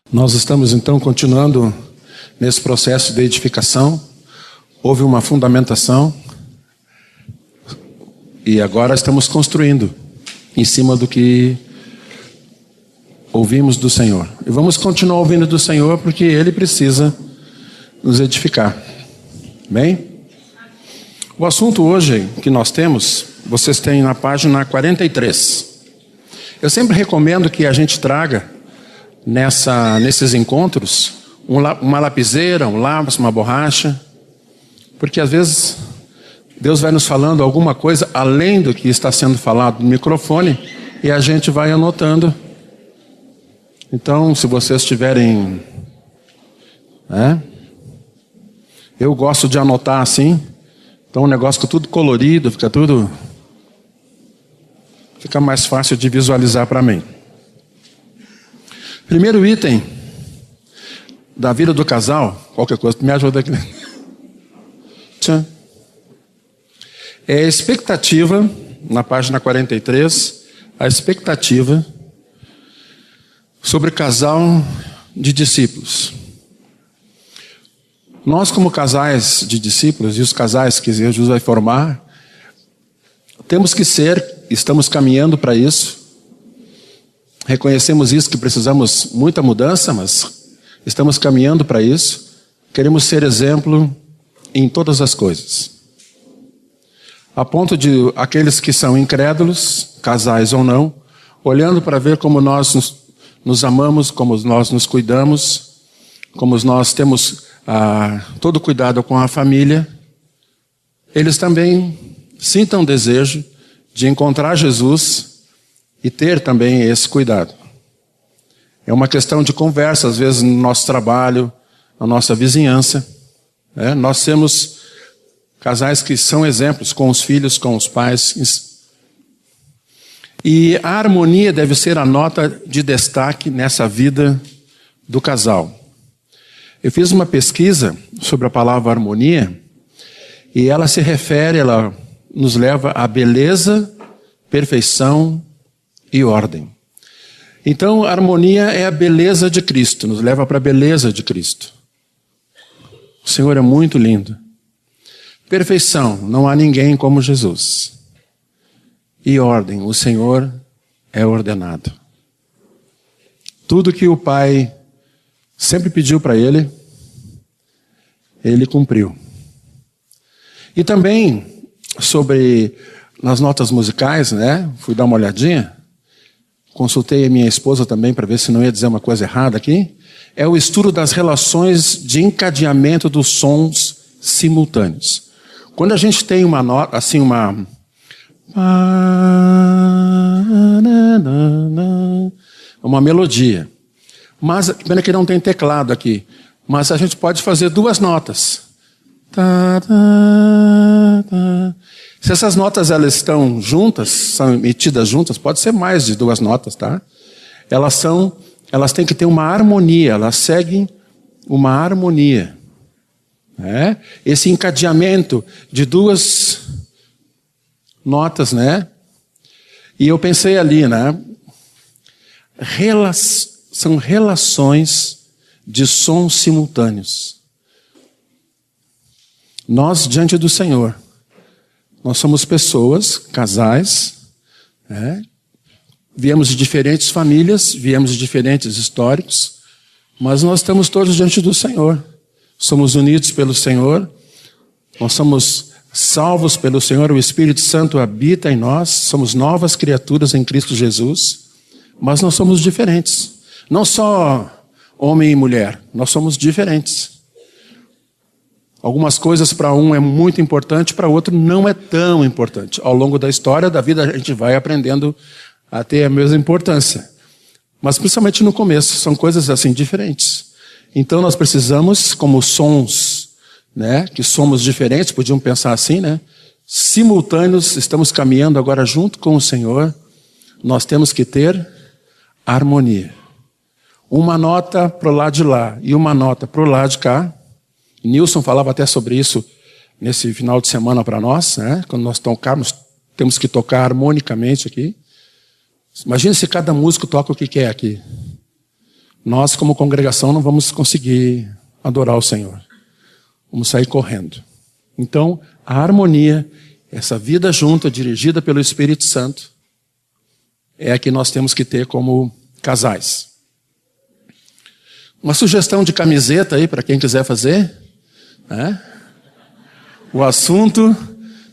Nós estamos então continuando nesse processo de edificação. Houve uma fundamentação e agora estamos construindo em cima do que ouvimos do Senhor. E vamos continuar ouvindo do Senhor porque Ele precisa nos edificar. Bem? O assunto hoje que nós temos, vocês têm na página 43. Eu sempre recomendo que a gente traga nesses encontros uma lapiseira, um lápis, uma borracha, porque às vezes Deus vai nos falando alguma coisa além do que está sendo falado no microfone e a gente vai anotando. Então, se vocês tiverem, eu gosto de anotar assim, então o negócio fica tudo colorido, fica mais fácil de visualizar para mim. Primeiro item da vida do casal, qualquer coisa, me ajuda aqui. É a expectativa, na página 43, a expectativa sobre casal de discípulos. Nós, como casais de discípulos, e os casais que Jesus vai formar, temos que estamos caminhando para isso. Reconhecemos isso, que precisamos muita mudança, mas estamos caminhando para isso. Queremos ser exemplo em todas as coisas. A ponto de aqueles que são incrédulos, casais ou não, olhando para ver como nós nos amamos, como nós nos cuidamos, como nós temos todo cuidado com a família, eles também sintam desejo de encontrar Jesus e ter também esse cuidado. É uma questão de conversa, às vezes no nosso trabalho, na nossa vizinhança. Nós temos casais que são exemplos com os filhos, com os pais. E a harmonia deve ser a nota de destaque nessa vida do casal. Eu fiz uma pesquisa sobre a palavra harmonia e ela nos leva à beleza, perfeição e ordem. Então, a harmonia é a beleza de Cristo, nos leva para a beleza de Cristo. O Senhor é muito lindo. Perfeição, não há ninguém como Jesus. E ordem, o Senhor é ordenado. Tudo que o Pai sempre pediu para Ele, Ele cumpriu. E também, nas notas musicais, fui dar uma olhadinha, consultei a minha esposa também para ver se não ia dizer uma coisa errada aqui, é o estudo das relações de encadeamento dos sons simultâneos. Quando a gente tem uma nota, assim, uma melodia, mas, pena que não tem teclado aqui, mas a gente pode fazer duas notas. Se essas notas elas estão juntas, são emitidas juntas, pode ser mais de duas notas, tá? Elas têm que ter uma harmonia, elas seguem uma harmonia. Esse encadeamento de duas notas, E eu pensei ali, são relações de sons simultâneos. Nós, diante do Senhor, nós somos pessoas, casais, viemos de diferentes famílias, viemos de diferentes históricos, mas nós estamos todos diante do Senhor. Somos unidos pelo Senhor, nós somos salvos pelo Senhor, o Espírito Santo habita em nós, somos novas criaturas em Cristo Jesus, mas nós somos diferentes. Não só homem e mulher, nós somos diferentes. Algumas coisas para um é muito importante, para outro não é tão importante. Ao longo da história da vida a gente vai aprendendo a ter a mesma importância. Mas principalmente no começo, são coisas assim diferentes. Então nós precisamos, como sons, que somos diferentes, podiam pensar assim, simultâneos, estamos caminhando agora junto com o Senhor, nós temos que ter harmonia. Uma nota para o lado de lá e uma nota para o lado de cá. Nilson falava até sobre isso nesse final de semana para nós, quando nós tocarmos, temos que tocar harmonicamente aqui. Imagina se cada músico toca o que quer aqui. nós como congregação não vamos conseguir adorar o Senhor. Vamos sair correndo. Então, a harmonia, essa vida junta, dirigida pelo Espírito Santo, é a que nós temos que ter como casais. Uma sugestão de camiseta aí, para quem quiser fazer. Né? O assunto,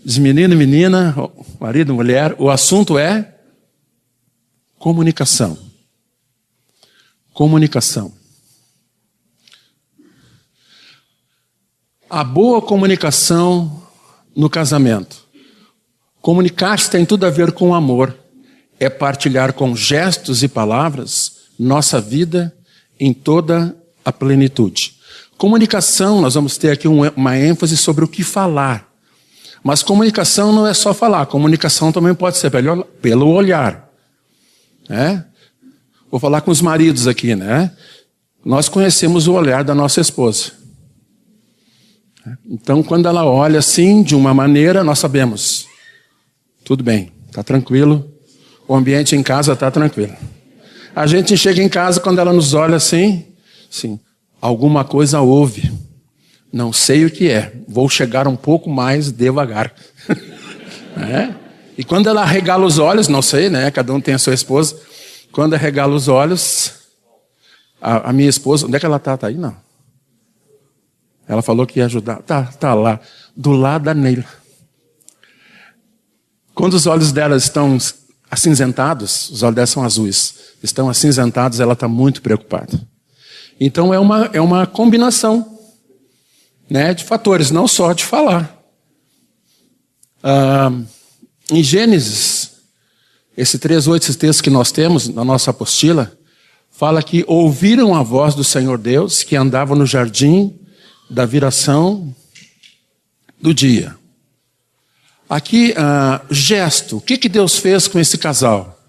de menino e menina, marido e mulher, o assunto é comunicação. Comunicação. A boa comunicação no casamento. Comunicar-se tem tudo a ver com amor. É partilhar com gestos e palavras nossa vida em toda a plenitude. Comunicação, nós vamos ter aqui uma ênfase sobre o que falar. Mas comunicação não é só falar. Comunicação também pode ser pelo olhar. Né? Vou falar com os maridos aqui, né? Nós conhecemos o olhar da nossa esposa. Então, quando ela olha assim, de uma maneira, nós sabemos. Tudo bem, está tranquilo. O ambiente em casa está tranquilo. A gente chega em casa, quando ela nos olha assim, alguma coisa houve. Não sei o que é. Vou chegar um pouco mais devagar. E quando ela regala os olhos, não sei, né? Cada um tem a sua esposa. Quando ela regala os olhos, a minha esposa, onde é que ela está? Está aí? Não. Ela falou que ia ajudar. Tá lá, do lado da Neila. Quando os olhos dela estão acinzentados, os olhos dela são azuis, estão acinzentados, ela está muito preocupada. Então é uma combinação, né, de fatores, não só de falar. Em Gênesis, esse 3:8, esse texto que nós temos na nossa apostila, fala que ouviram a voz do Senhor Deus que andava no jardim da viração do dia. Aqui, gesto. O que Deus fez com esse casal?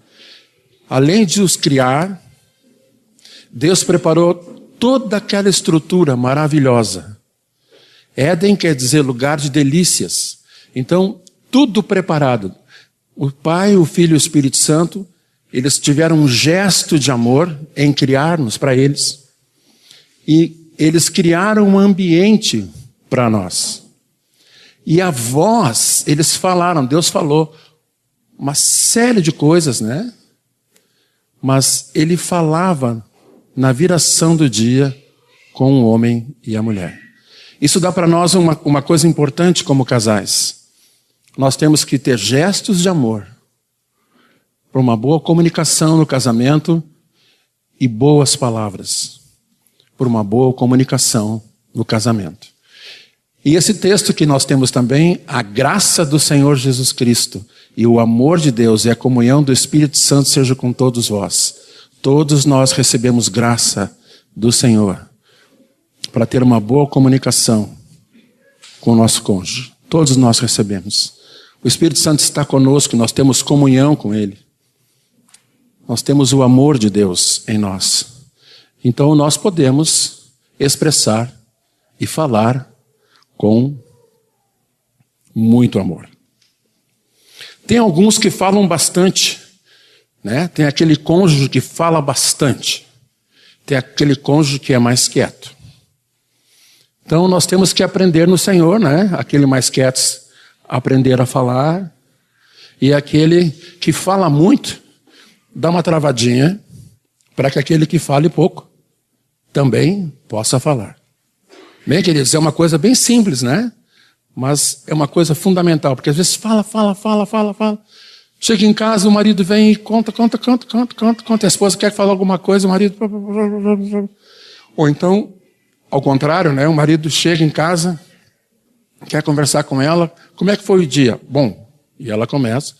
Além de os criar, Deus preparou toda aquela estrutura maravilhosa. Éden quer dizer lugar de delícias. Então, tudo preparado. O Pai, o Filho e o Espírito Santo, eles tiveram um gesto de amor em criar-nos para eles. E eles criaram um ambiente para nós. E a voz, eles falaram, Deus falou uma série de coisas, né? Mas ele falava na viração do dia com o homem e a mulher. Isso dá para nós uma coisa importante como casais. Nós temos que ter gestos de amor para uma boa comunicação no casamento e boas palavras por uma boa comunicação no casamento. E esse texto que nós temos também, a graça do Senhor Jesus Cristo e o amor de Deus e a comunhão do Espírito Santo seja com todos vós. Todos nós recebemos graça do Senhor para ter uma boa comunicação com o nosso cônjuge. Todos nós recebemos. O Espírito Santo está conosco, nós temos comunhão com Ele. Nós temos o amor de Deus em nós. Então nós podemos expressar e falar com muito amor. Tem alguns que falam bastante, né? Tem aquele cônjuge que fala bastante. Tem aquele cônjuge que é mais quieto. Então nós temos que aprender no Senhor, né? Aquele mais quieto, aprender a falar. E aquele que fala muito, dá uma travadinha para que aquele que fale pouco também possa falar. Bem, queridos, é uma coisa bem simples, né? Mas é uma coisa fundamental, porque às vezes fala. Chega em casa, o marido vem e conta. A esposa quer falar alguma coisa, o marido... Ou então, ao contrário, né? O marido chega em casa, quer conversar com ela. Como é que foi o dia? Bom, e ela começa...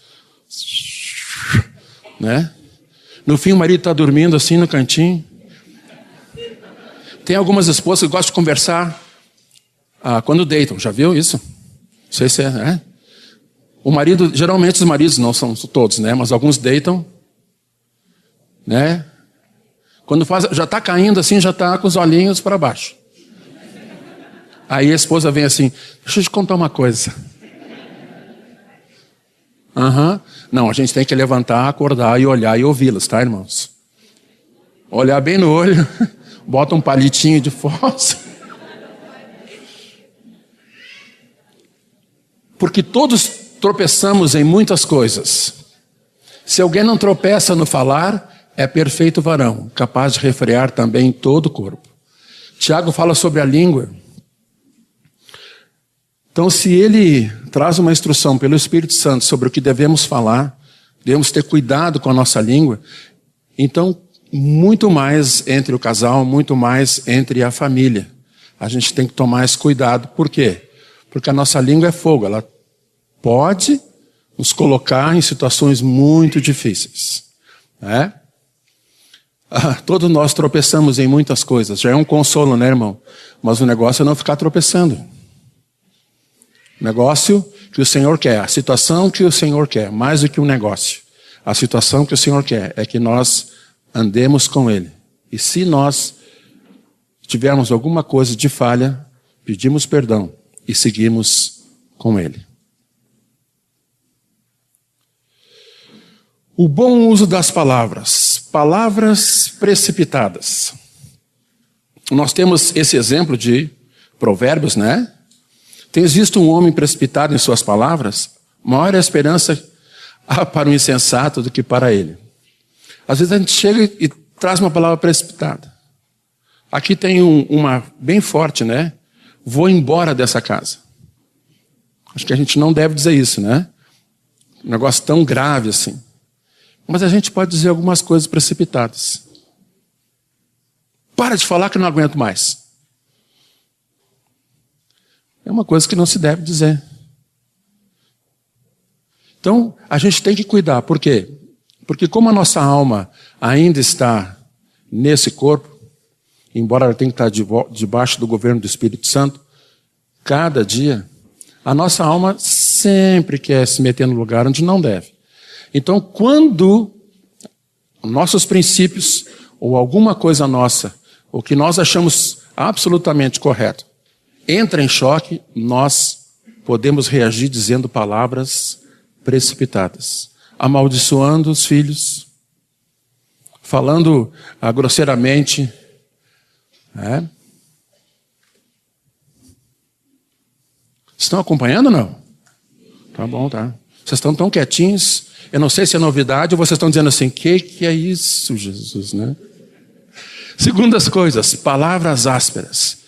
Né? No fim, o marido está dormindo assim no cantinho. Tem algumas esposas que gostam de conversar quando deitam. Já viu isso? Não sei se é. O marido, geralmente os maridos, não são todos, né? Mas alguns deitam, né? Quando faz, já está caindo assim, já está com os olhinhos para baixo. Aí a esposa vem assim, deixa eu te contar uma coisa. Não, a gente tem que levantar, acordar e olhar e ouvi-las, tá, irmãos? olhar bem no olho, bota um palitinho de fósforo. Porque todos tropeçamos em muitas coisas. Se alguém não tropeça no falar, é perfeito varão, capaz de refrear também todo o corpo. Tiago fala sobre a língua. Então, se ele traz uma instrução pelo Espírito Santo sobre o que devemos falar, devemos ter cuidado com a nossa língua, então, muito mais entre o casal, muito mais entre a família. A gente tem que tomar esse cuidado. Por quê? Porque a nossa língua é fogo. Ela pode nos colocar em situações muito difíceis. Né? Todos nós tropeçamos em muitas coisas. Já é um consolo, né, irmão? Mas o negócio é não ficar tropeçando. O negócio que o Senhor quer, a situação que o Senhor quer, mais do que um negócio. A situação que o Senhor quer é que nós andemos com Ele. E se nós tivermos alguma coisa de falha, pedimos perdão e seguimos com Ele. O bom uso das palavras. Palavras precipitadas. Nós temos esse exemplo de Provérbios, né? Tens visto um homem precipitado em suas palavras? Maior é a esperança para o insensato do que para ele. Às vezes a gente chega e traz uma palavra precipitada. Aqui tem uma bem forte, né? Vou embora dessa casa. Acho que a gente não deve dizer isso, né? Um negócio tão grave assim. Mas a gente pode dizer algumas coisas precipitadas. Para de falar que eu não aguento mais. É uma coisa que não se deve dizer. Então, a gente tem que cuidar. Por quê? Porque como a nossa alma ainda está nesse corpo, embora ela tenha que estar debaixo do governo do Espírito Santo, cada dia, a nossa alma sempre quer se meter no lugar onde não deve. Então, quando nossos princípios, ou alguma coisa nossa, o que nós achamos absolutamente correto, entra em choque, nós podemos reagir dizendo palavras precipitadas, amaldiçoando os filhos, falando grosseiramente. Né? Estão acompanhando ou não? Tá bom, tá. Vocês estão tão quietinhos. Eu não sei se é novidade ou vocês estão dizendo assim, que é isso, Jesus, né? Segundas coisas, palavras ásperas.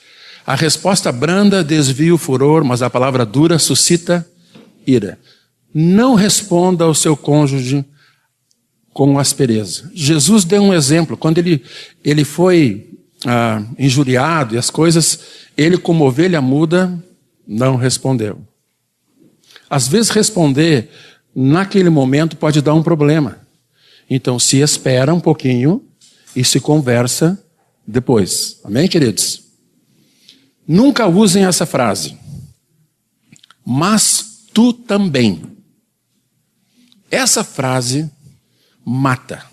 A resposta branda desvia o furor, mas a palavra dura suscita ira. Não responda ao seu cônjuge com aspereza. Jesus deu um exemplo. Quando ele foi injuriado e as coisas, ele como ovelha muda, não respondeu. Às vezes responder naquele momento pode dar um problema. Então se espera um pouquinho e se conversa depois. Amém, queridos? Nunca usem essa frase. Mas tu também. Essa frase mata.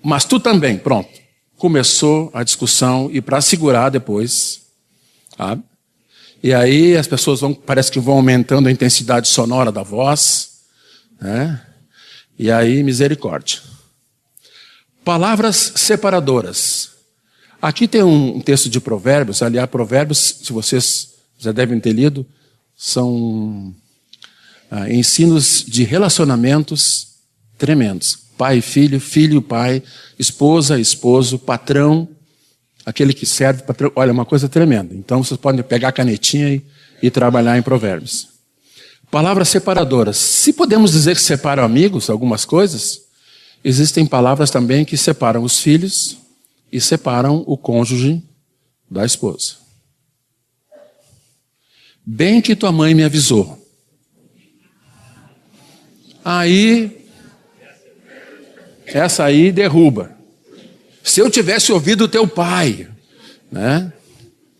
Mas tu também, pronto. Começou a discussão e para segurar depois, sabe? E aí as pessoas parece que vão aumentando a intensidade sonora da voz, né? E aí misericórdia. Palavras separadoras. Aqui tem um texto de Provérbios, aliás, Provérbios, se vocês já devem ter lido, são ensinos de relacionamentos tremendos. Pai e filho, filho e pai, esposa, esposo, patrão, aquele que serve patrão. Olha, uma coisa tremenda. Então vocês podem pegar a canetinha e trabalhar em Provérbios. Palavras separadoras. Se podemos dizer que separam amigos, algumas coisas, existem palavras também que separam os filhos e separam o cônjuge da esposa. Bem que tua mãe me avisou. Aí, essa aí derruba. Se eu tivesse ouvido o teu pai, né?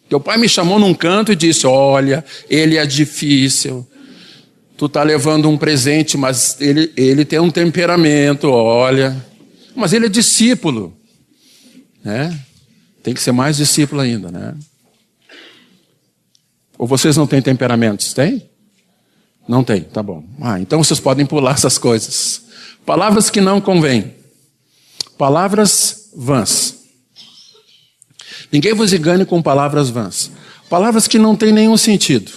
Teu pai me chamou num canto e disse, olha, ele é difícil, tu tá levando um presente, mas ele tem um temperamento, olha, mas ele é discípulo, né? Tem que ser mais discípulo ainda, né? Ou vocês não têm temperamentos? Tem? Não tem, tá bom. Então vocês podem pular essas coisas. Palavras que não convêm. palavras vãs. Ninguém vos engane com palavras vãs. Palavras que não têm nenhum sentido.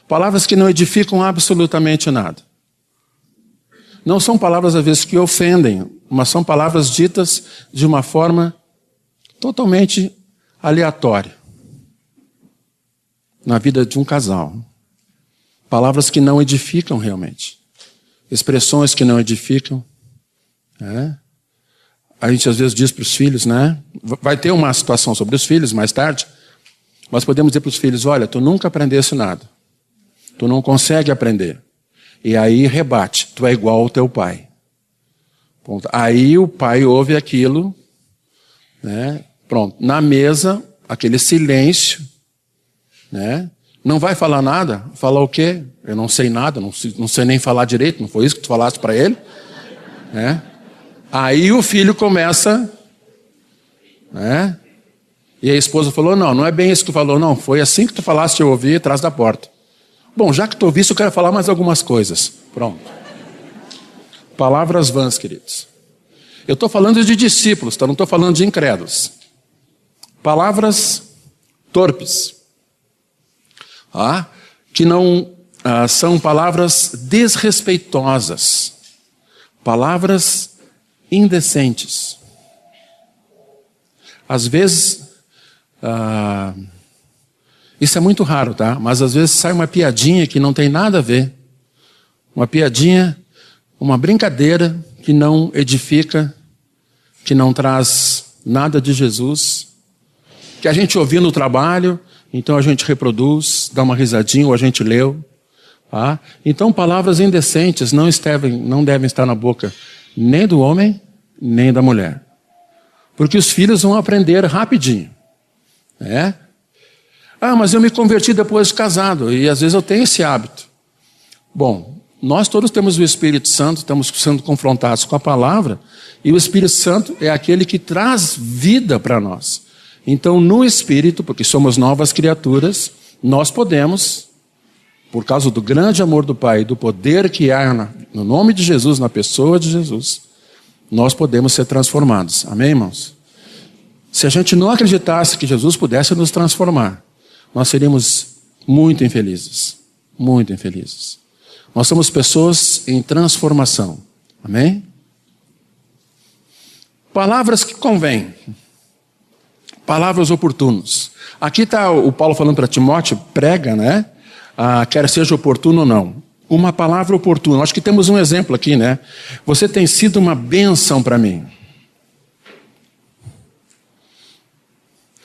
Palavras que não edificam absolutamente nada. Não são palavras, às vezes, que ofendem, mas são palavras ditas de uma forma totalmente aleatória na vida de um casal. Palavras que não edificam realmente. Expressões que não edificam. A gente, às vezes, diz para os filhos, né? Vai ter uma situação sobre os filhos mais tarde. Nós podemos dizer para os filhos, olha, tu nunca aprendeste nada. Tu não consegue aprender. E aí rebate, tu é igual ao teu pai. Ponto. Aí o pai ouve aquilo, né? Pronto. Na mesa, aquele silêncio, né? Não vai falar nada? Falar o quê? Eu não sei nada, não sei nem falar direito, não foi isso que tu falaste para ele? Né? Aí o filho começa, né? E a esposa falou, não é bem isso que tu falou, não, foi assim que tu falaste, eu ouvi atrás da porta. Bom, já que tu ouviste, eu quero falar mais algumas coisas. Pronto. Palavras vãs, queridos. Eu estou falando de discípulos, tá? Não estou falando de incrédulos. Palavras torpes. Que não são palavras desrespeitosas. Palavras indecentes. Às vezes, isso é muito raro, tá? Mas às vezes sai uma piadinha que não tem nada a ver. Uma piadinha, uma brincadeira que não edifica, que não traz nada de Jesus, que a gente ouviu no trabalho, então a gente reproduz, dá uma risadinha ou a gente leu. Tá? Então palavras indecentes não devem estar na boca nem do homem, nem da mulher. Porque os filhos vão aprender rapidinho. Mas eu me converti depois de casado, e às vezes eu tenho esse hábito. Bom, nós todos temos o Espírito Santo, estamos sendo confrontados com a palavra, e o Espírito Santo é aquele que traz vida para nós. Então, no Espírito, porque somos novas criaturas, nós podemos, por causa do grande amor do Pai, do poder que há no nome de Jesus, na pessoa de Jesus, nós podemos ser transformados. Amém, irmãos? Se a gente não acreditasse que Jesus pudesse nos transformar, nós seríamos muito infelizes. Muito infelizes. Nós somos pessoas em transformação. Amém? Palavras que convêm. Palavras oportunas. Aqui está o Paulo falando para Timóteo, prega, né? Quer seja oportuno ou não. Uma palavra oportuna. Acho que temos um exemplo aqui, né? Você tem sido uma bênção para mim.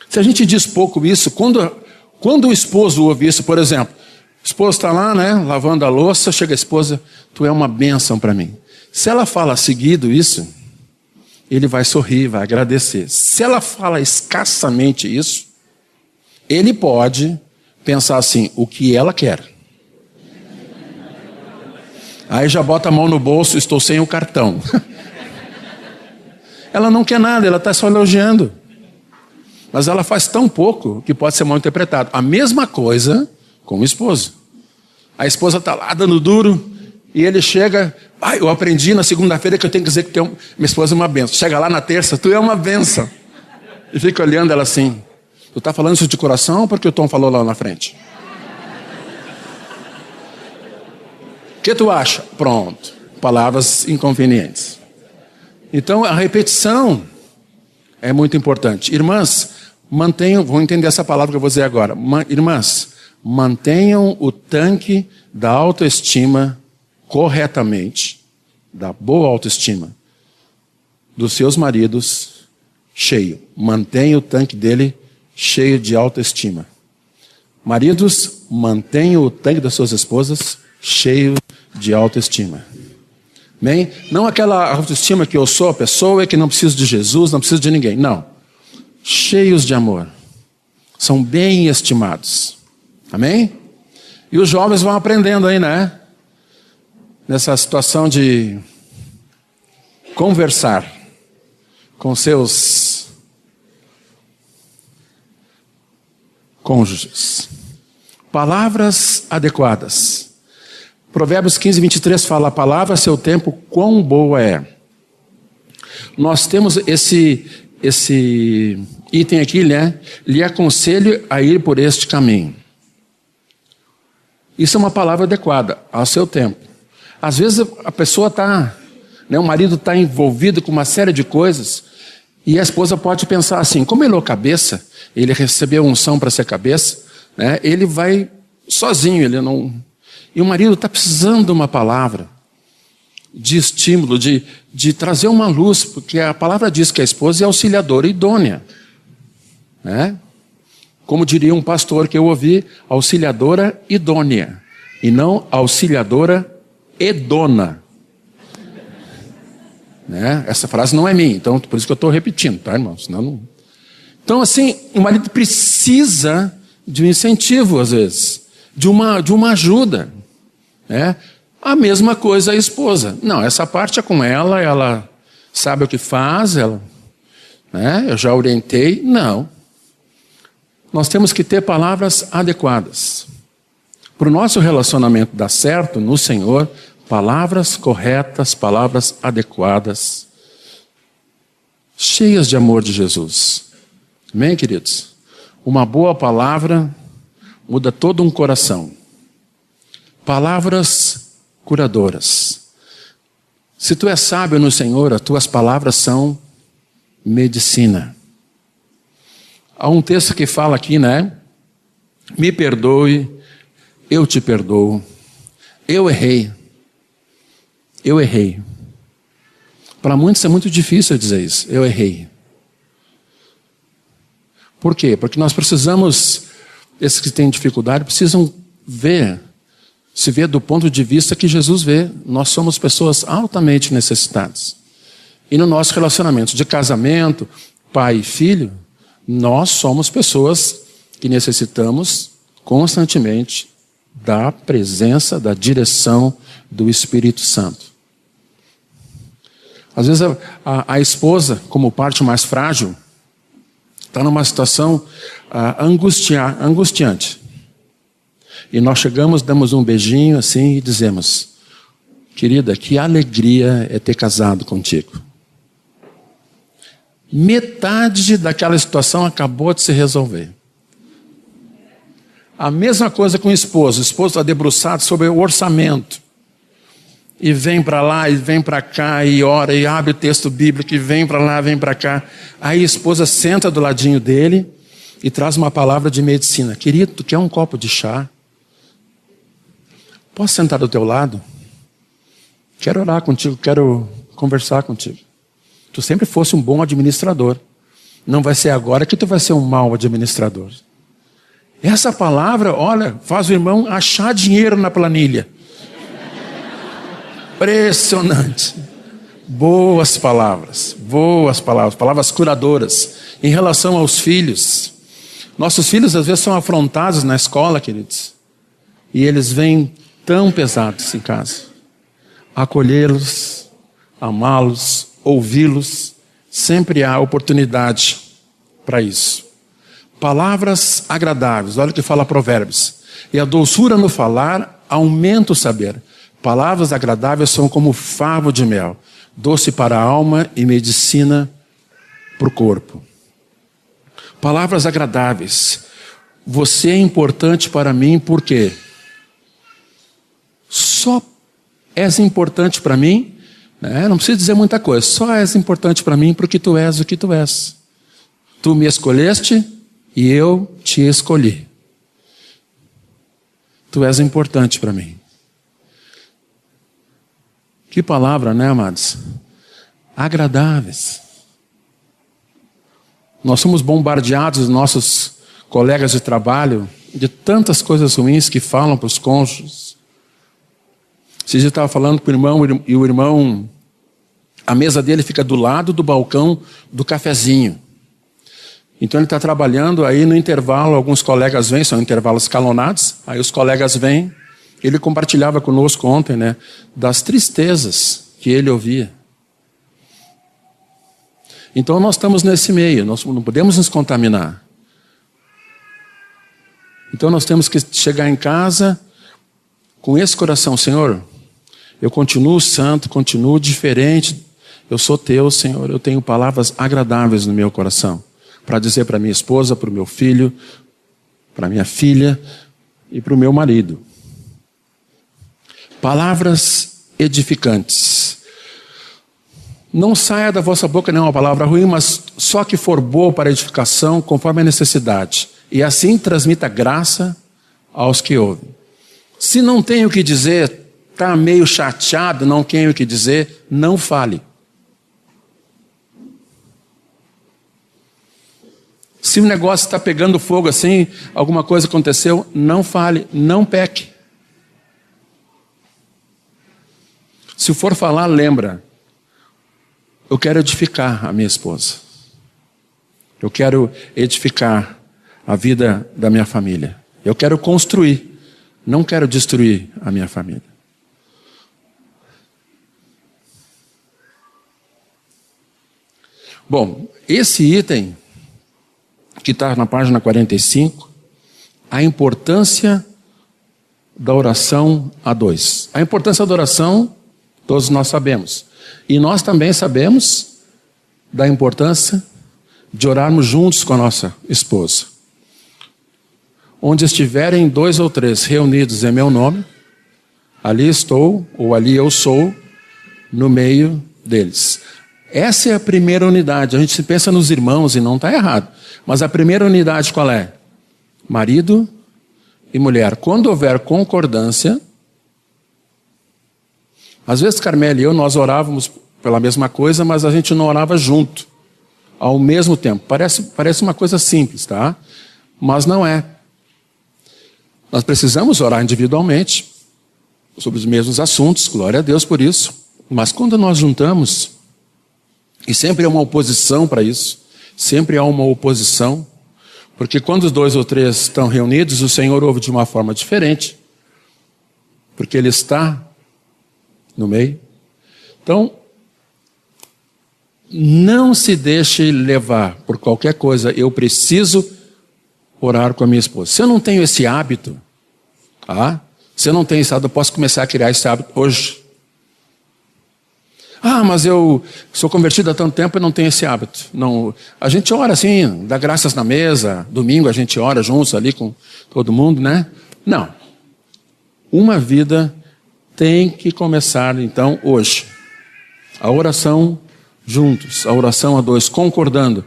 Se a gente diz pouco isso, quando o esposo ouve isso, por exemplo, o esposo está lá, né, lavando a louça, chega a esposa, tu é uma bênção para mim. Se ela fala seguido isso, ele vai sorrir, vai agradecer. Se ela fala escassamente isso, ele pode pensar assim, o que ela quer. Aí já bota a mão no bolso, estou sem o cartão. Ela não quer nada, ela está só elogiando. Mas ela faz tão pouco que pode ser mal interpretado. A mesma coisa com o esposo. A esposa está lá dando duro e ele chega, eu aprendi na segunda-feira que eu tenho que dizer que minha esposa é uma benção. Chega lá na terça, tu é uma benção. E fica olhando ela assim, tu está falando isso de coração ou porque o Tom falou lá na frente? O que tu acha? Pronto. Palavras inconvenientes. Então a repetição é muito importante. Irmãs, vou entender essa palavra que eu vou dizer agora. Irmãs, mantenham o tanque da autoestima corretamente, da boa autoestima, dos seus maridos cheio. Mantenha o tanque dele cheio de autoestima. Maridos, mantenham o tanque das suas esposas cheio de autoestima. Bem, não aquela autoestima que eu sou a pessoa e que não preciso de Jesus, não preciso de ninguém. Não. Cheios de amor. São bem estimados. Amém? E os jovens vão aprendendo aí, né? Nessa situação de conversar com seus cônjuges. Palavras adequadas. Provérbios 15, 23 fala, a palavra a seu tempo, quão boa é. nós temos esse item aqui, né? Lhe aconselho a ir por este caminho. Isso é uma palavra adequada ao seu tempo. Às vezes a pessoa está, né, o marido está envolvido com uma série de coisas e a esposa pode pensar assim, como ele é o cabeça, ele recebeu unção para ser cabeça, né, ele vai sozinho, ele não... E o marido está precisando de uma palavra de estímulo, de trazer uma luz, porque a palavra diz que a esposa é auxiliadora idônea, né? Como diria um pastor que eu ouvi, auxiliadora idônea, e não auxiliadora edona. Né? Essa frase não é minha, então por isso que eu estou repetindo, tá, irmãos? Senão não... Então, assim, o marido precisa de um incentivo, às vezes, de uma ajuda, né? A mesma coisa a esposa. Não, essa parte é com ela sabe o que faz, né? Eu já orientei. Não. Nós temos que ter palavras adequadas. Para o nosso relacionamento dar certo no Senhor, palavras corretas, palavras adequadas, cheias de amor de Jesus. Amém, queridos? Uma boa palavra muda todo um coração. Palavras curadoras. Se tu és sábio no Senhor, as tuas palavras são medicina. Há um texto que fala aqui, né? Me perdoe, eu te perdoo. Eu errei. Eu errei. Para muitos é muito difícil dizer isso. Eu errei. Por quê? Porque nós precisamos, esses que têm dificuldade, precisam se ver do ponto de vista que Jesus vê. Nós somos pessoas altamente necessitadas. E no nosso relacionamento de casamento, pai e filho, nós somos pessoas que necessitamos constantemente da presença, da direção do Espírito Santo. Às vezes a esposa, como parte mais frágil, está numa situação angustiante. E nós chegamos, damos um beijinho assim e dizemos: querida, que alegria é ter casado contigo. Metade daquela situação acabou de se resolver. A mesma coisa com o esposo está debruçado sobre o orçamento. E vem para lá, e vem para cá, e ora, e abre o texto bíblico, e vem para lá, vem para cá. Aí a esposa senta do ladinho dele e traz uma palavra de medicina. Querido, tu quer um copo de chá? Posso sentar do teu lado? Quero orar contigo, quero conversar contigo. Tu sempre fosse um bom administrador. Não vai ser agora que tu vai ser um mau administrador. Essa palavra, olha, faz o irmão achar dinheiro na planilha. Impressionante. Boas palavras, palavras curadoras. Em relação aos filhos, nossos filhos às vezes são afrontados na escola, queridos. E eles vêm tão pesados em casa. Acolhê-los, amá-los, ouvi-los, sempre há oportunidade para isso. Palavras agradáveis, olha o que fala Provérbios. E a doçura no falar aumenta o saber. Palavras agradáveis são como favo de mel, doce para a alma e medicina para o corpo. Palavras agradáveis. Você é importante para mim por quê? Só és importante para mim, né? Não preciso dizer muita coisa, só és importante para mim porque tu és o que tu és. Tu me escolheste e eu te escolhi. Tu és importante para mim. Que palavra, né, amados? Agradáveis. Nós somos bombardeados, nossos colegas de trabalho, de tantas coisas ruins que falam para os cônjuges. Esses dias eu estava falando com o irmão, e o irmão, a mesa dele fica do lado do balcão do cafezinho. Então ele está trabalhando, aí no intervalo, alguns colegas vêm, são intervalos escalonados, aí os colegas vêm. Ele compartilhava conosco ontem, né, das tristezas que ele ouvia. Então nós estamos nesse meio, nós não podemos nos contaminar. Então nós temos que chegar em casa com esse coração: Senhor, eu continuo santo, continuo diferente, eu sou teu, Senhor, eu tenho palavras agradáveis no meu coração para dizer para minha esposa, para o meu filho, para minha filha e para o meu marido. Palavras edificantes. Não saia da vossa boca nenhuma palavra ruim, mas só que for boa para edificação, conforme a necessidade. E assim transmita graça aos que ouvem. Se não tem o que dizer, está meio chateado, não tem o que dizer, não fale. Se o negócio está pegando fogo assim, alguma coisa aconteceu, não fale, não peque. Se for falar, lembra, eu quero edificar a minha esposa. Eu quero edificar a vida da minha família. Eu quero construir, não quero destruir a minha família. Bom, esse item que está na página 45, a importância da oração a dois. A importância da oração, todos nós sabemos. E nós também sabemos da importância de orarmos juntos com a nossa esposa. Onde estiverem 2 ou 3 reunidos em meu nome, ali estou, ou ali eu sou, no meio deles. Essa é a primeira unidade. A gente pensa nos irmãos e não está errado. Mas a primeira unidade qual é? Marido e mulher. Quando houver concordância, às vezes Carmela e eu, nós orávamos pela mesma coisa, mas a gente não orava junto, ao mesmo tempo. Parece uma coisa simples, tá? Mas não é. Nós precisamos orar individualmente, sobre os mesmos assuntos, glória a Deus por isso. Mas quando nós juntamos, e sempre há uma oposição para isso, sempre há uma oposição, porque quando os 2 ou 3 estão reunidos, o Senhor ouve de uma forma diferente, porque Ele está no meio. Então, não se deixe levar por qualquer coisa. Eu preciso orar com a minha esposa. Se eu não tenho esse hábito, se eu não tenho esse hábito, eu posso começar a criar esse hábito hoje. Mas eu sou convertido há tanto tempo e não tenho esse hábito. Não, a gente ora assim, dá graças na mesa, domingo a gente ora juntos ali com todo mundo, né? Não. Uma vida tem que começar então hoje. A oração juntos, a oração a dois, concordando,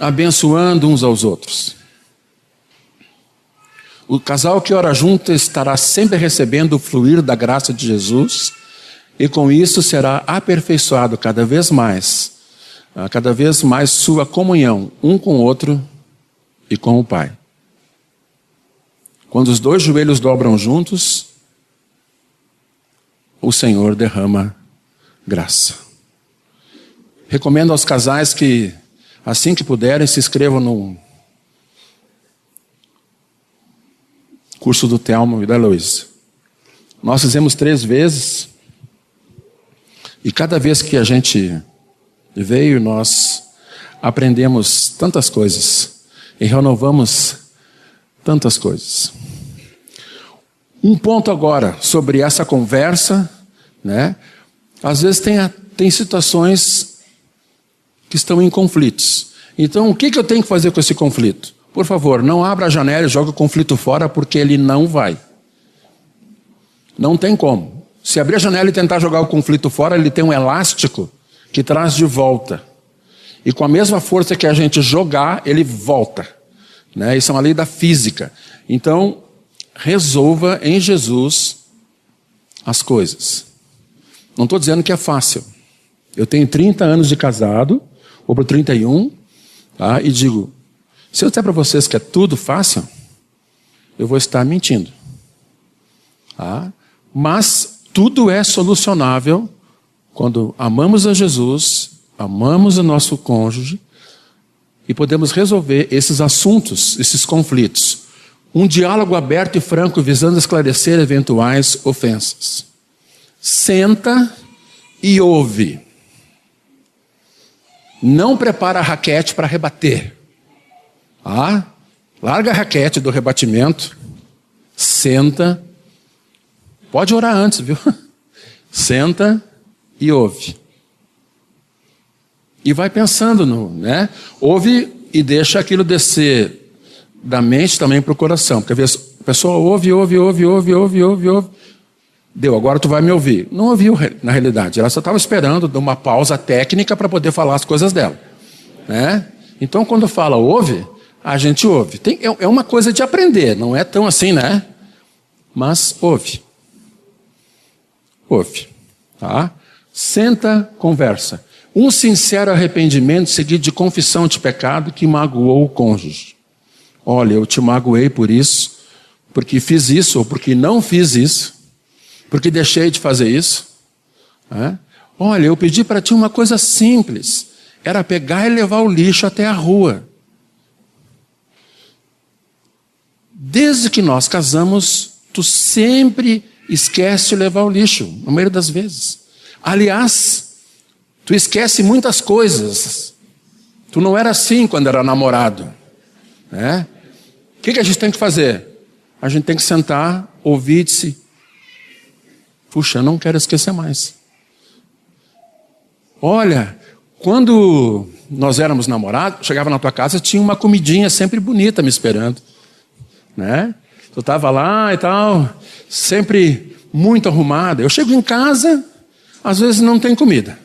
abençoando uns aos outros. O casal que ora junto estará sempre recebendo o fluir da graça de Jesus, e com isso será aperfeiçoado cada vez mais sua comunhão, um com o outro e com o Pai. Quando os 2 joelhos dobram juntos, o Senhor derrama graça. Recomendo aos casais que, assim que puderem, se inscrevam no curso do Telmo e da Heloísa. Nós fizemos 3 vezes, e cada vez que a gente veio, nós aprendemos tantas coisas e renovamos tantas coisas. Um ponto agora sobre essa conversa, né? Às vezes tem situações que estão em conflitos. Então, o que eu tenho que fazer com esse conflito? Por favor, não abra a janela e jogue o conflito fora, porque ele não vai. Não tem como. Se abrir a janela e tentar jogar o conflito fora, ele tem um elástico que traz de volta. E com a mesma força que a gente jogar, ele volta. Né? Isso é uma lei da física. Então, resolva em Jesus as coisas. Não estou dizendo que é fácil. Eu tenho 30 anos de casado, ou para 31, tá? E digo, se eu disser para vocês que é tudo fácil, eu vou estar mentindo. Tá? Mas tudo é solucionável quando amamos a Jesus, amamos o nosso cônjuge e podemos resolver esses assuntos, esses conflitos. Um diálogo aberto e franco visando esclarecer eventuais ofensas. Senta e ouve. Não prepara a raquete para rebater. Larga a raquete do rebatimento. Senta. Pode orar antes, viu? Senta e ouve. E vai pensando né? Ouve e deixa aquilo descer da mente também para o coração. Porque às vezes a pessoa ouve. Deu, agora tu vai me ouvir. Não ouviu na realidade. Ela só estava esperando dar uma pausa técnica para poder falar as coisas dela. Né? Então quando fala ouve, a gente ouve. É uma coisa de aprender, não é tão assim, né? Mas ouve. Ouve. Tá? Senta, conversa. Um sincero arrependimento seguido de confissão de pecado que magoou o cônjuge. Olha, eu te magoei por isso, porque fiz isso ou porque não fiz isso, porque deixei de fazer isso. Olha, eu pedi para ti uma coisa simples, era pegar e levar o lixo até a rua. Desde que nós casamos, tu sempre esquece de levar o lixo, na maioria das vezes. Aliás, tu esquece muitas coisas. Tu não era assim quando era namorado. Né? O que a gente tem que fazer? A gente tem que sentar, ouvir e dizer: puxa, eu não quero esquecer mais. Olha, quando nós éramos namorados, chegava na tua casa, tinha uma comidinha sempre bonita me esperando. Né? Tu estava lá e tal, sempre muito arrumada. Eu chego em casa, às vezes não tem comida.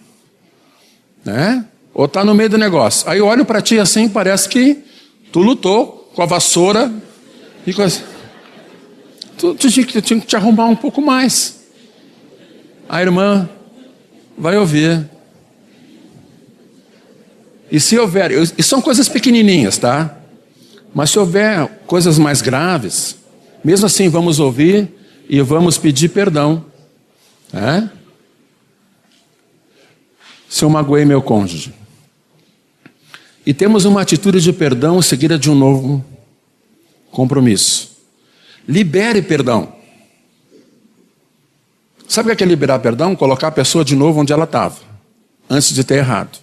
Né? Ou está no meio do negócio. Aí eu olho para ti assim, parece que tu lutou com a vassoura e coisa. Tu tinha que te arrumar um pouco mais. A irmã vai ouvir. E se houver, e são coisas pequenininhas, tá? Mas se houver coisas mais graves, mesmo assim vamos ouvir e vamos pedir perdão. Né? Se eu magoei meu cônjuge. E temos uma atitude de perdão seguida de um novo compromisso. Libere perdão. Sabe o que é liberar perdão? Colocar a pessoa de novo onde ela estava, antes de ter errado.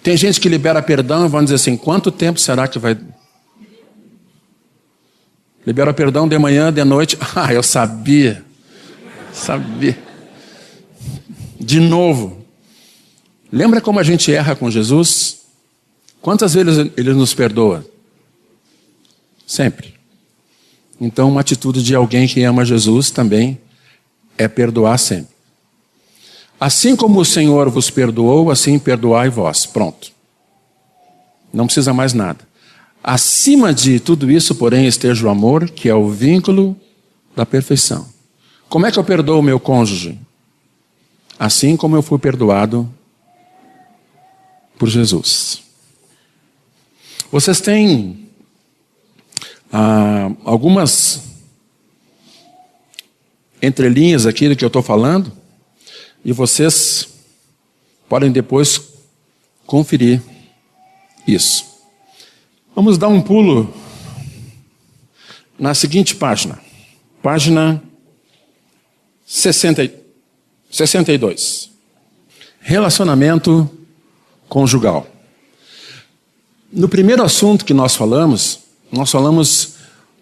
Tem gente que libera perdão e vão dizer assim: quanto tempo será que vai... Libera perdão de manhã, de noite. Ah, eu sabia. De novo. Lembra como a gente erra com Jesus? Quantas vezes Ele nos perdoa? Sempre. Então uma atitude de alguém que ama Jesus também é perdoar sempre. Assim como o Senhor vos perdoou, assim perdoai vós. Pronto. Não precisa mais nada. Acima de tudo isso, porém, esteja o amor, que é o vínculo da perfeição. Como é que eu perdoo o meu cônjuge? Assim como eu fui perdoado por Jesus. Vocês têm algumas entrelinhas aqui do que eu estou falando, e vocês podem depois conferir isso. Vamos dar um pulo na seguinte página. Página 62. Relacionamento conjugal. No primeiro assunto que nós falamos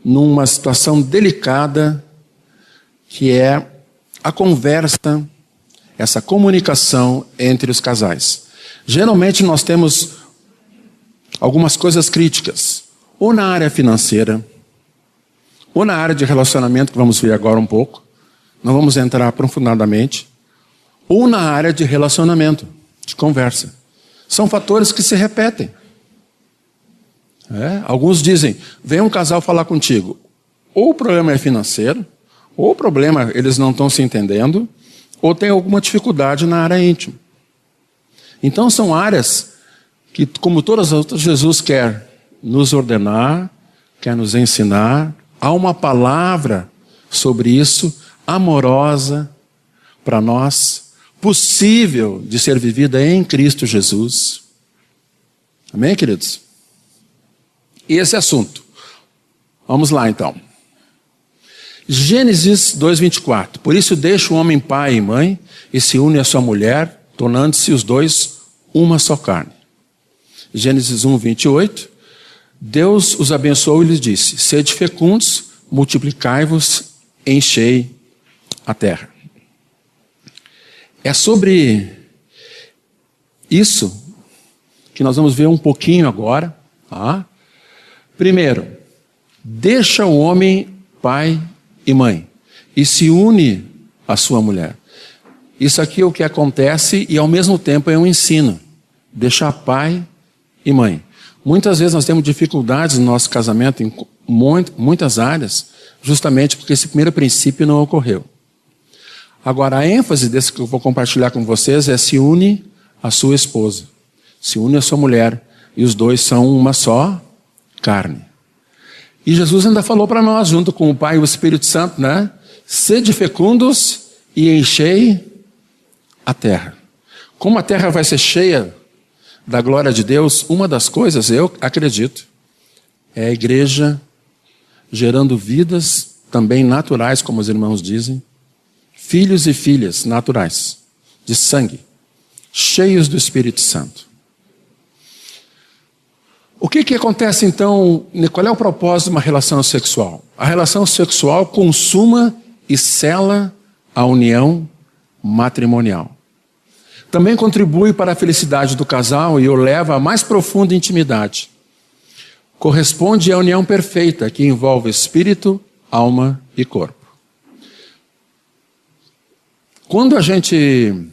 numa situação delicada, que é a conversa, essa comunicação entre os casais. Geralmente nós temos algumas coisas críticas, ou na área financeira, ou na área de relacionamento, que vamos ver agora um pouco, não vamos entrar aprofundadamente, ou na área de relacionamento, de conversa. São fatores que se repetem. Alguns dizem: vem um casal falar contigo, ou o problema é financeiro, ou o problema eles não estão se entendendo, ou tem alguma dificuldade na área íntima. Então são áreas que, como todas as outras, Jesus quer nos ordenar, quer nos ensinar. Há uma palavra sobre isso, amorosa, para nós, possível de ser vivida em Cristo Jesus. Amém, queridos? E esse assunto. Vamos lá, então. Gênesis 2:24. Por isso deixa o homem pai e mãe e se une à sua mulher, tornando-se os dois uma só carne. Gênesis 1:28. Deus os abençoou e lhes disse: sede fecundos, multiplicai-vos, enchei a terra. É sobre Isso que nós vamos ver um pouquinho agora. Tá? Primeiro, deixa o homem pai e mãe e se une à sua mulher. Isso aqui é o que acontece e ao mesmo tempo é um ensino. Deixar pai e mãe. Muitas vezes nós temos dificuldades no nosso casamento em muitas áreas, justamente porque esse primeiro princípio não ocorreu. Agora, a ênfase desse que eu vou compartilhar com vocês é se une à sua esposa. Se une à sua mulher. E os dois são uma só carne. E Jesus ainda falou para nós, junto com o Pai e o Espírito Santo, né? Sede fecundos e enchei a terra. Como a terra vai ser cheia da glória de Deus, uma das coisas, eu acredito, é a igreja gerando vidas também naturais, como os irmãos dizem, filhos e filhas naturais, de sangue, cheios do Espírito Santo. O que acontece então, qual é o propósito de uma relação sexual? A relação sexual consuma e sela a união matrimonial. Também contribui para a felicidade do casal e o leva à mais profunda intimidade. Corresponde à união perfeita que envolve espírito, alma e corpo. Quando a gente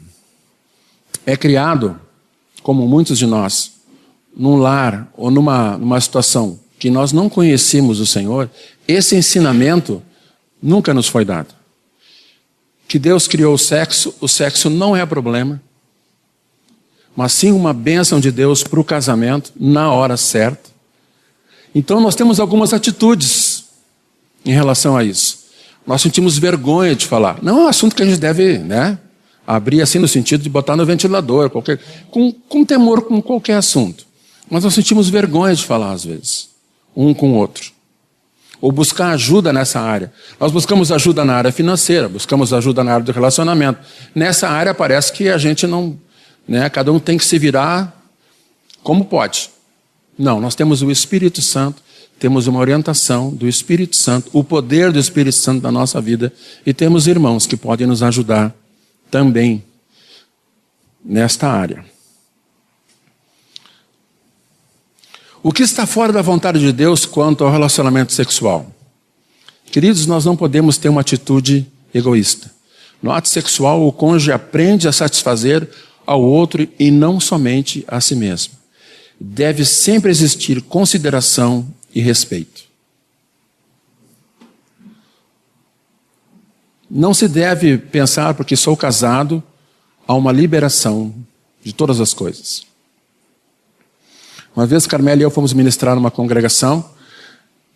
é criado, como muitos de nós, num lar ou numa situação que nós não conhecemos o Senhor, esse ensinamento nunca nos foi dado. Que Deus criou o sexo não é problema, mas sim uma bênção de Deus para o casamento na hora certa. Então nós temos algumas atitudes em relação a isso. Nós sentimos vergonha de falar. Não é um assunto que a gente deve, né, abrir assim no sentido de botar no ventilador, com temor com qualquer assunto. Mas nós sentimos vergonha de falar às vezes, um com o outro. Ou buscar ajuda nessa área. Nós buscamos ajuda na área financeira, buscamos ajuda na área do relacionamento. Nessa área parece que a gente não, né, cada um tem que se virar como pode. Não, nós temos o Espírito Santo, temos uma orientação do Espírito Santo, o poder do Espírito Santo na nossa vida, e temos irmãos que podem nos ajudar também nesta área. O que está fora da vontade de Deus quanto ao relacionamento sexual? Queridos, nós não podemos ter uma atitude egoísta. No ato sexual, o cônjuge aprende a satisfazer ao outro e não somente a si mesmo. Deve sempre existir consideração e respeito. Não se deve pensar, porque sou casado, há uma liberação de todas as coisas. Uma vez, Carmela e eu fomos ministrar numa congregação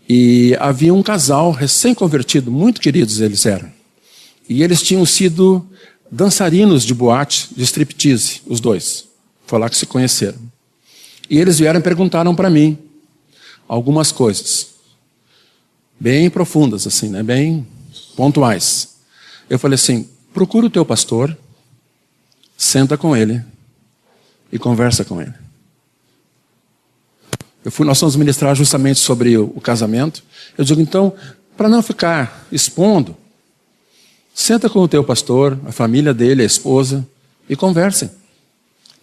e havia um casal recém-convertido, muito queridos eles eram. E eles tinham sido dançarinos de boate, de striptease, os dois. Foi lá que se conheceram. E eles vieram e perguntaram para mim algumas coisas. Bem profundas, assim, né? Bem pontuais. Eu falei assim, procura o teu pastor, senta com ele e conversa com ele. Nós fomos ministrar justamente sobre o casamento. Eu digo, então, para não ficar expondo, senta com o teu pastor, a família dele, a esposa, e conversem.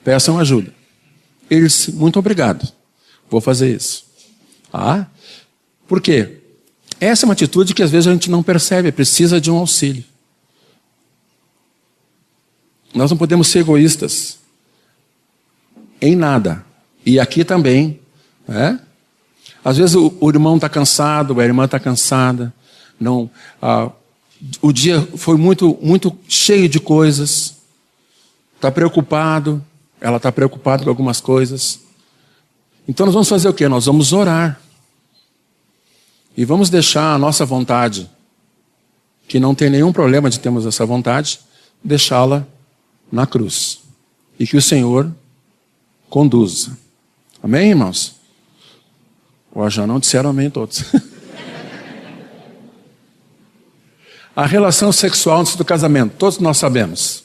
Peçam ajuda. Eles, muito obrigado, vou fazer isso. Por quê? Essa é uma atitude que às vezes a gente não percebe, precisa de um auxílio. Nós não podemos ser egoístas em nada. E aqui também, às vezes o irmão está cansado, a irmã está cansada, o dia foi muito, muito cheio de coisas, está preocupado, ela está preocupada com algumas coisas. Então nós vamos fazer o quê? Nós vamos orar. E vamos deixar a nossa vontade, que não tem nenhum problema de termos essa vontade, deixá-la na cruz. E que o Senhor conduza. Amém, irmãos? Ou já não disseram amém todos. A relação sexual antes do casamento, todos nós sabemos.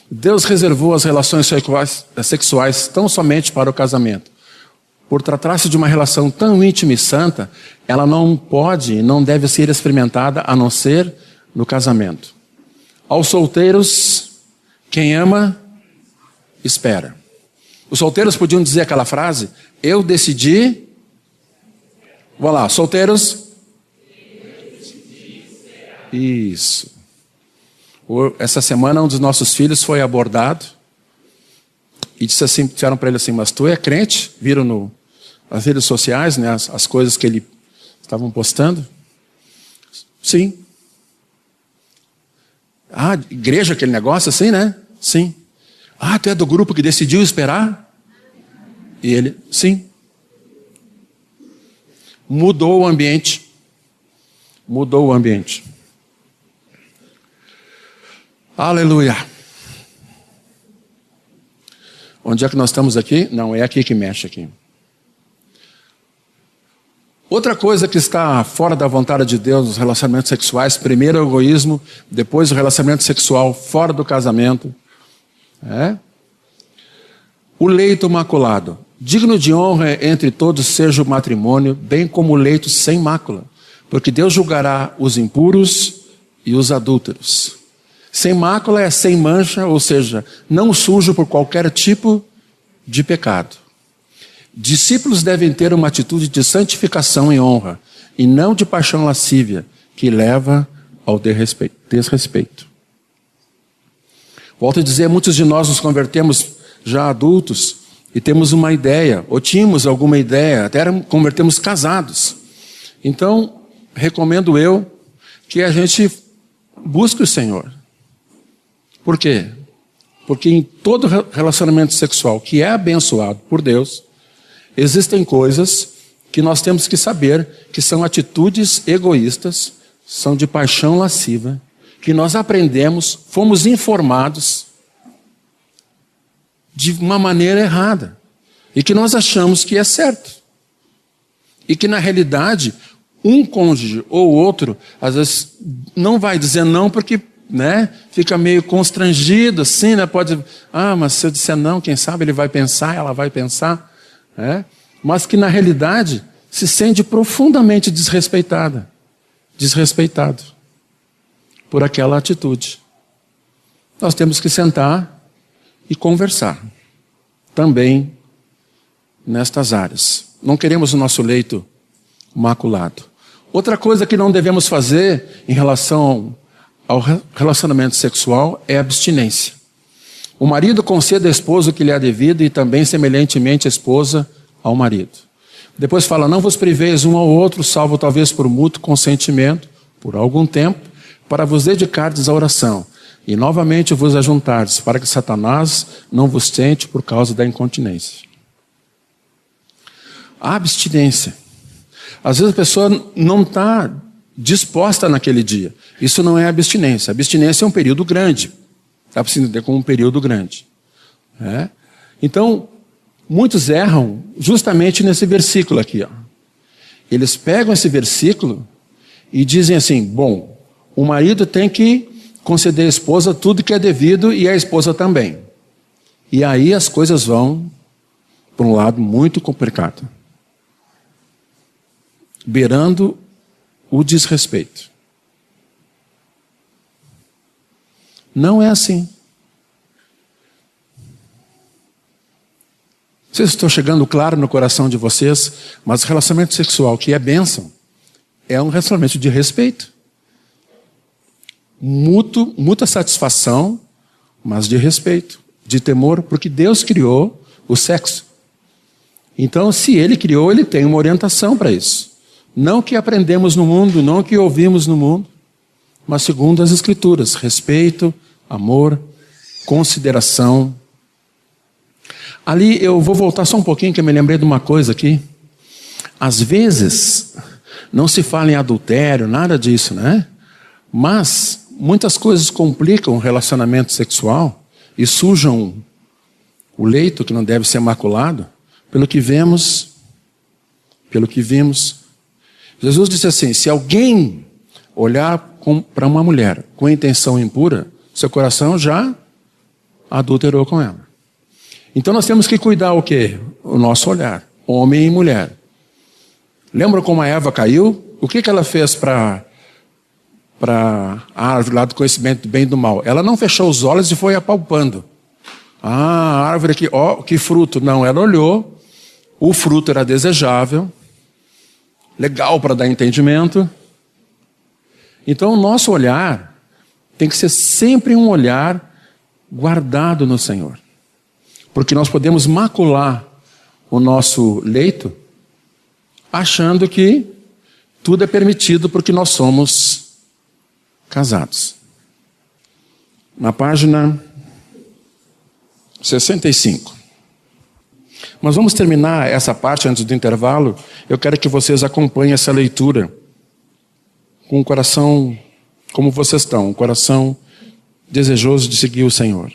Deus reservou as relações sexuais tão somente para o casamento. Por tratar-se de uma relação tão íntima e santa, ela não pode, não deve ser experimentada a não ser no casamento. Aos solteiros, quem ama, espera. Os solteiros podiam dizer aquela frase: eu decidi. Vamos lá, solteiros. Isso. Essa semana um dos nossos filhos foi abordado e disseram para ele assim: mas tu é crente? Viram nas redes sociais, né, as coisas que ele estavam postando? Sim. Ah, igreja, aquele negócio assim, né? Sim. Ah, tu é do grupo que decidiu esperar? E ele, sim. Mudou o ambiente. Mudou o ambiente. Aleluia. Onde é que nós estamos aqui? Não, é aqui que mexe aqui. Outra coisa que está fora da vontade de Deus nos relacionamentos sexuais: primeiro o egoísmo, depois o relacionamento sexual fora do casamento. O leito maculado. Digno de honra entre todos seja o matrimônio, bem como o leito sem mácula, porque Deus julgará os impuros e os adúlteros. Sem mácula é sem mancha, ou seja, não sujo por qualquer tipo de pecado. Discípulos devem ter uma atitude de santificação e honra, e não de paixão lascívia, que leva ao desrespeito. Volto a dizer, muitos de nós nos convertemos já adultos e temos uma ideia, ou tínhamos alguma ideia, até convertemos casados. Então, recomendo eu que a gente busque o Senhor. Por quê? Porque em todo relacionamento sexual que é abençoado por Deus, existem coisas que nós temos que saber que são atitudes egoístas, são de paixão lasciva, que nós aprendemos, fomos informados de uma maneira errada e que nós achamos que é certo. E que na realidade, um cônjuge ou outro, às vezes não vai dizer não porque, né, fica meio constrangido assim, né? Pode, mas se eu disser não, quem sabe ele vai pensar, ela vai pensar, né? Mas que na realidade se sente profundamente desrespeitado por aquela atitude. Nós temos que sentar e conversar também nestas áreas. Não queremos o nosso leito maculado. Outra coisa que não devemos fazer em relação ao relacionamento sexual é abstinência. O marido conceda à esposa o que lhe é devido e também semelhantemente a esposa ao marido. Depois fala: não vos priveis um ao outro, salvo talvez por mútuo consentimento, por algum tempo, para vos dedicardes à oração, e novamente vos ajuntardes, para que Satanás não vos tente por causa da incontinência. A abstinência. Às vezes a pessoa não está disposta naquele dia. Isso não é abstinência. Abstinência é um período grande. Dá para se entender como um período grande. Então, muitos erram justamente nesse versículo aqui. Ó. Eles pegam esse versículo e dizem assim: bom, o marido tem que conceder à esposa tudo que é devido e a esposa também. E aí as coisas vão para um lado muito complicado, beirando o desrespeito. Não é assim. Não sei se estou chegando claro no coração de vocês, mas o relacionamento sexual que é bênção é um relacionamento de respeito. Muita satisfação, mas de respeito, de temor, porque Deus criou o sexo. Então, se Ele criou, Ele tem uma orientação para isso. Não que aprendemos no mundo, não que ouvimos no mundo, mas segundo as Escrituras: respeito, amor, consideração. Ali eu vou voltar só um pouquinho, que eu me lembrei de uma coisa aqui. Às vezes, não se fala em adultério, nada disso, né? Mas muitas coisas complicam o relacionamento sexual e sujam o leito que não deve ser maculado, pelo que vimos. Jesus disse assim: se alguém olhar para uma mulher com intenção impura, seu coração já adulterou com ela. Então nós temos que cuidar o quê? O nosso olhar, homem e mulher. Lembra como a Eva caiu? O que ela fez para a árvore lá do conhecimento do bem e do mal? Ela não fechou os olhos e foi apalpando Ah, a árvore aqui, ó, que fruto. Não, ela olhou, o fruto era desejável, legal para dar entendimento. Então o nosso olhar tem que ser sempre um olhar guardado no Senhor. Porque nós podemos macular o nosso leito achando que tudo é permitido porque nós somos casados. Na página 65. Mas vamos terminar essa parte antes do intervalo. Eu quero que vocês acompanhem essa leitura com o coração como vocês estão, um coração desejoso de seguir o Senhor.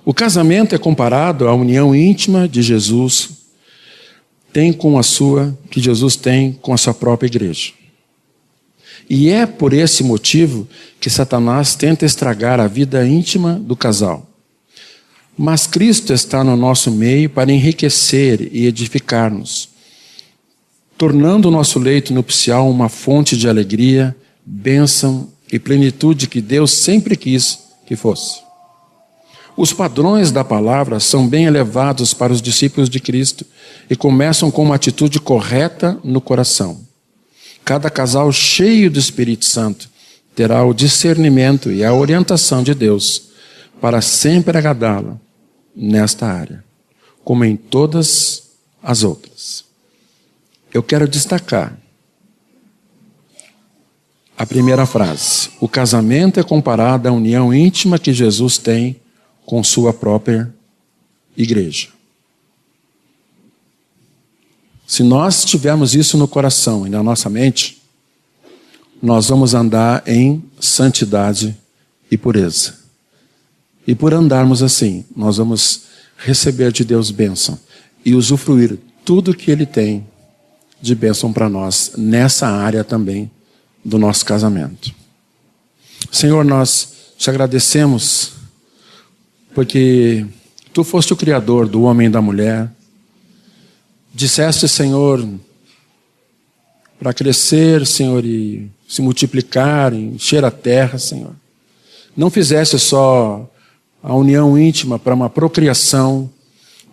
O casamento é comparado à união íntima de Jesus que Jesus tem com a sua própria igreja. E é por esse motivo que Satanás tenta estragar a vida íntima do casal. Mas Cristo está no nosso meio para enriquecer e edificar-nos, tornando o nosso leito nupcial uma fonte de alegria, bênção e plenitude que Deus sempre quis que fosse. Os padrões da palavra são bem elevados para os discípulos de Cristo e começam com uma atitude correta no coração. Cada casal cheio do Espírito Santo terá o discernimento e a orientação de Deus para sempre agradá-lo nesta área, como em todas as outras. Eu quero destacar a primeira frase. O casamento é comparado à união íntima que Jesus tem com sua própria igreja. Se nós tivermos isso no coração e na nossa mente, nós vamos andar em santidade e pureza. E por andarmos assim, nós vamos receber de Deus bênção e usufruir tudo que Ele tem de bênção para nós nessa área também do nosso casamento. Senhor, nós te agradecemos porque Tu foste o Criador do homem e da mulher. Disseste, Senhor, para crescer, Senhor, e se multiplicar, encher a terra, Senhor. Não fizeste só a união íntima para uma procriação,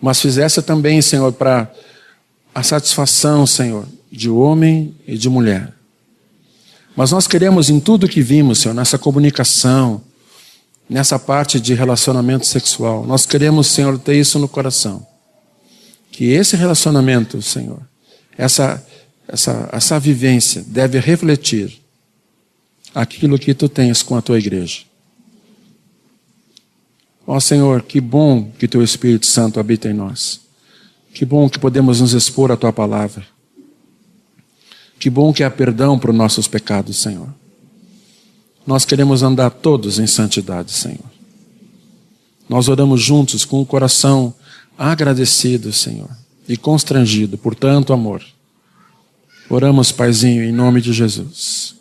mas fizeste também, Senhor, para a satisfação, Senhor, de homem e de mulher. Mas nós queremos em tudo que vimos, Senhor, nessa comunicação, nessa parte de relacionamento sexual, nós queremos, Senhor, ter isso no coração. Que esse relacionamento, Senhor, essa vivência deve refletir aquilo que Tu tens com a Tua igreja. Ó Senhor, que bom que Teu Espírito Santo habita em nós. Que bom que podemos nos expor à Tua palavra. Que bom que há perdão para os nossos pecados, Senhor. Nós queremos andar todos em santidade, Senhor. Nós oramos juntos com o coração agradecido, Senhor, e constrangido por tanto amor. Oramos, Paizinho, em nome de Jesus.